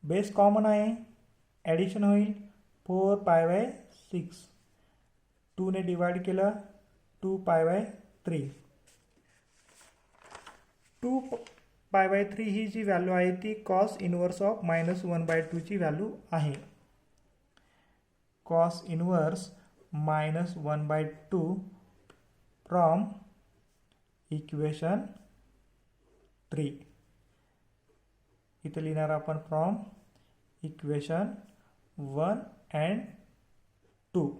बेस कॉमन आहे, ॲडिशन होईल 4π/6. 2 ने डिवाइड केलं 2π/3. 2π/3 ही जी व्हॅल्यू आहे ती कॉस इनवर्स ऑफ -1/2 ची व्हॅल्यू आहे. Cos inverse -1/2 from equation 3. इथे लिहिणार आपण from equation 1 and 2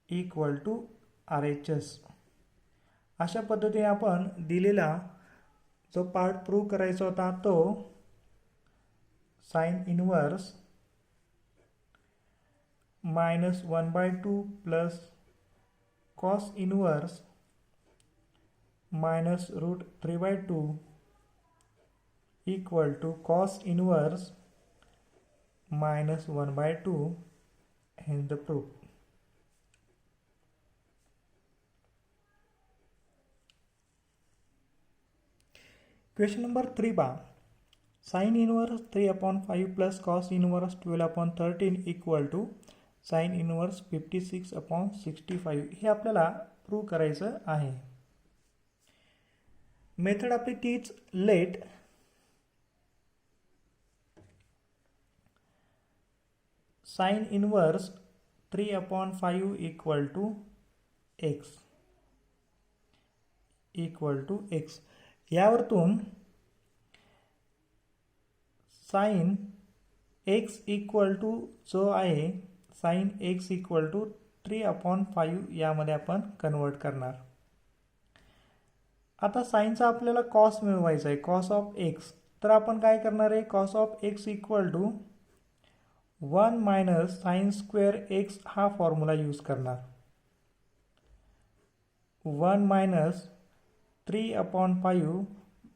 equal to RHS. अशा पद्धतीने आपण दिलेला जो पार्ट प्रूव्ह करायचा होता तो sine inverse -1/2 plus cos inverse -√3/2 equal to cos inverse -1/2 in the proof. Question number 3 पहा. Sine inverse 3/5 plus cos inverse 12/13 equal to sine inverse 56/65. हे आपल्याला प्रूव्ह करायचं आहे. मेथड आपली तीच. Let sine inverse 3/5 equal to x. यावरतून sine x equal to जो आहे साइन x इक्वल टू 3/5 यामध्ये आपण कन्वर्ट करणार. आता साइनचा आपल्याला कॉस मिळवायचा आहे, कॉस ऑफ x. तर आपण काय करणार आहे, cos of x equal to 1 minus sine square x हा फॉर्म्युला यूज करणार. 1 मायनस 3/5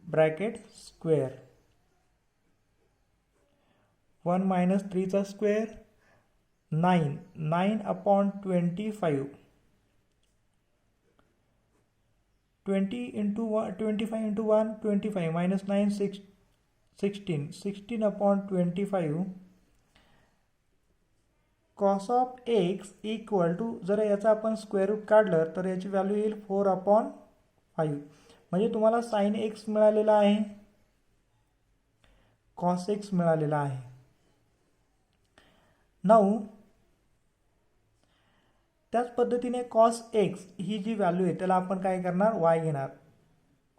ब्रॅकेट स्क्वेअर. 1 मायनस 3चा square 9. 9/25. 20 into 25 into 1 25 minus 9 16. 16/25 cos of x equal to, जर याचा आपण स्क्वेअर रूट काढलं तर याची व्हॅल्यू येईल 4/5. म्हणजे तुम्हाला साइन x मिळालेला आहे, कॉस x मिळालेला आहे. 9 त्याच पद्धतीने कॉस x ही जी व्हॅल्यू आहे त्याला आपण काय करणार, y घेणार.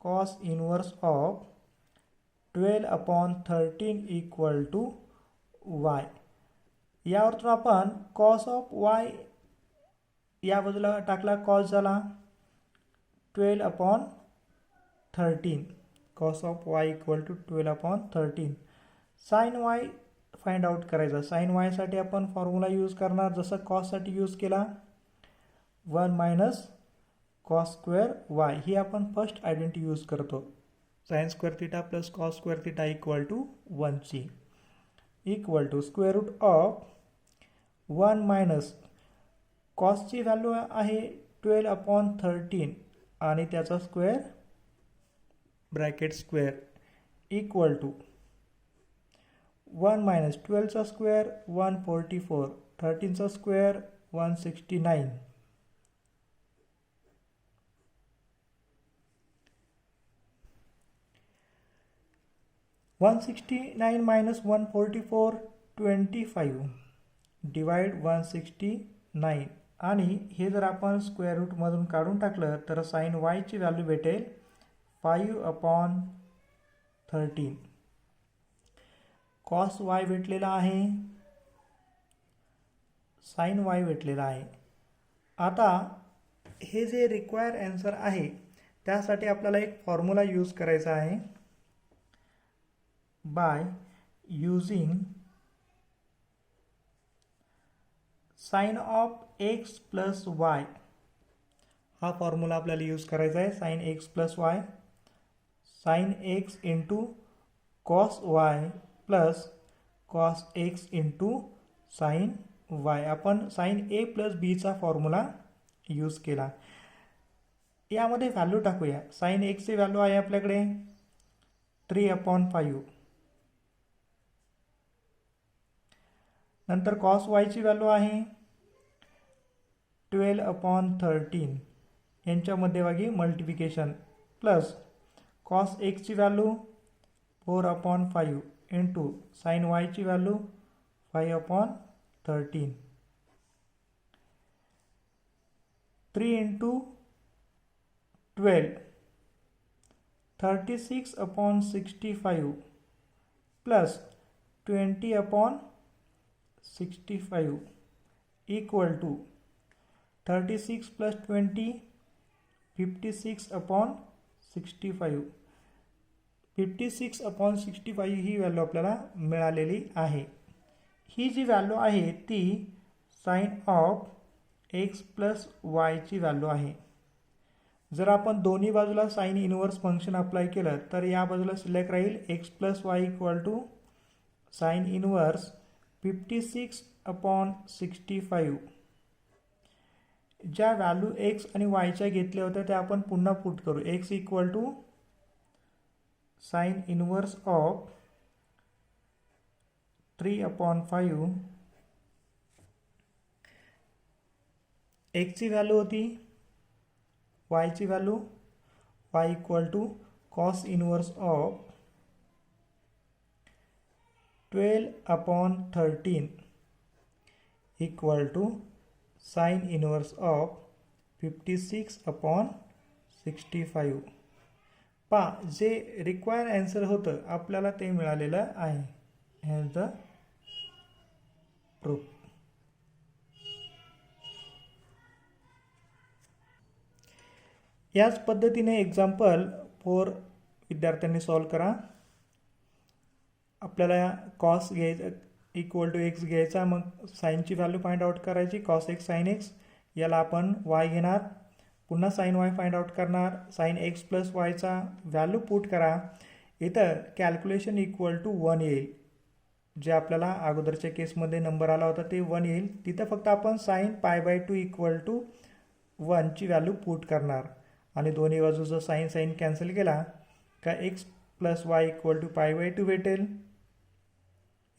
Cos inverse of 12/13 equal to y. यावरतून आपण कॉस ऑफ y या बाजूला टाकला, कॉस झाला 12/13. Cos of y equal to 12/13. Sine y find out करायचा. साइन y साठी आपण फॉर्म्युला यूज करणार जसं कॉस साठी यूज केला. 1 मायनस कॉस स्क्वेअर y ही आपण फर्स्ट आयडेंटिटी यूज करतो. Sine square theta plus cos square theta equal to 1 equal to square root of 1 minus कॉसची व्हॅल्यू आहे 12/13 आणि त्याचा square bracket square equal to 1 minus 12चा स्क्वेअर 144. 13चा स्क्वेअर 169. 169 मायनस 144 25 डिवाइड 169 आणि हे जर आपण स्क्वेअर रूटमधून काढून टाकलं तर साइन वायची व्हॅल्यू भेटेल 5/13. कॉस वाय भेटलेला आहे, साइन वाय भेटलेला आहे. आता हे जे रिक्वायर आन्सर आहे त्यासाठी आपल्याला एक फॉर्म्युला यूज करायचा आहे. By using sine of x plus y, हा फॉर्म्युला आपल्याला यूज करायचा आहे. Sine x plus y, sine x into cos y plus cos x into sine y. आपण साइन ए प्लस बीचा फॉर्म्युला यूज केला. यामध्ये व्हॅल्यू टाकूया. साइन एक्सची व्हॅल्यू आहे आपल्याकडे 3/5. नंतर कॉस वायची व्हॅल्यू आहे 12/13. यांच्या मध्यभागी मल्टिप्लिकेशन प्लस कॉस एक्सची व्हॅल्यू 4/5 इंटू साइन वायची value 5/13. 3 into 12 36/65 plus 20/65 equal to 36 plus 20 56/65. 56/65 ही व्हॅल्यू आपल्याला मिळालेली आहे. ही जी व्हॅल्यू आहे ती साइन ऑफ एक्स प्लस वायची व्हॅल्यू आहे. जर आपण दोन्ही बाजूला साइन इनवर्स फंक्शन अप्लाय केलं तर या बाजूला शिल्लक राहील x plus y equal to sine inverse 56/65. ज्या व्हॅल्यू एक्स आणि वायच्या घेतल्या होत्या त्या आपण पुन्हा पुट करू. X equal to sine inverse of 3/5. एक्सची व्हॅल्यू होती, वायची value, y equal to cos inverse of 12/13 equal to sine inverse of 56/65. जे रिक्वायर आन्सर होतं आपल्याला ते मिळालेलं आहे. Has the proof. याच पद्धतीने एक्झाम्पल 4 विद्यार्थ्यांनी सॉल्व करा. आपल्याला कॉस घ्यायचं इक्वल टू एक्स घ्यायचा, मग साईनची व्हॅल्यू फाइंड आउट करायची. कॉस एक्स साइन एक्स, याला आपण वाय घेणार, पुन्हा साइन वाय फाइंड आउट करणार. साइन एक्स प्लस वायचा व्हॅल्यू पुट करा. इथं कॅल्क्युलेशन इक्वल टू 1 येईल. जे आपल्याला अगोदरच्या केसमध्ये नंबर आला होता ते 1 येईल. तिथं फक्त आपण साइन π/2 इक्वल टू 1ची व्हॅल्यू पुट करणार आणि दोन्ही बाजूचा साइन साइन कॅन्सल केला का x plus y equal to π/2 भेटेल.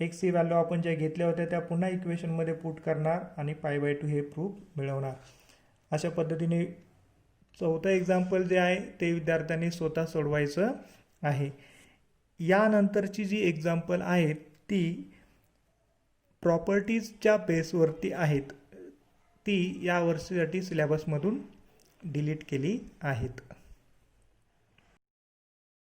एक्सची व्हॅल्यू आपण ज्या घेतल्या होत्या त्या पुन्हा इक्वेशनमध्ये पुट करणार आणि π/2 हे प्रूफ मिळवणार. अशा पद्धतीने चौथं एक्झाम्पल जे आहे ते विद्यार्थ्यांनी स्वतः सोडवायचं आहे. यानंतरची जी एक्झाम्पल आहेत ती प्रॉपर्टीजच्या बेसवरती आहेत. ती या वर्षीसाठी सिलेबसमधून डिलीट केली आहेत.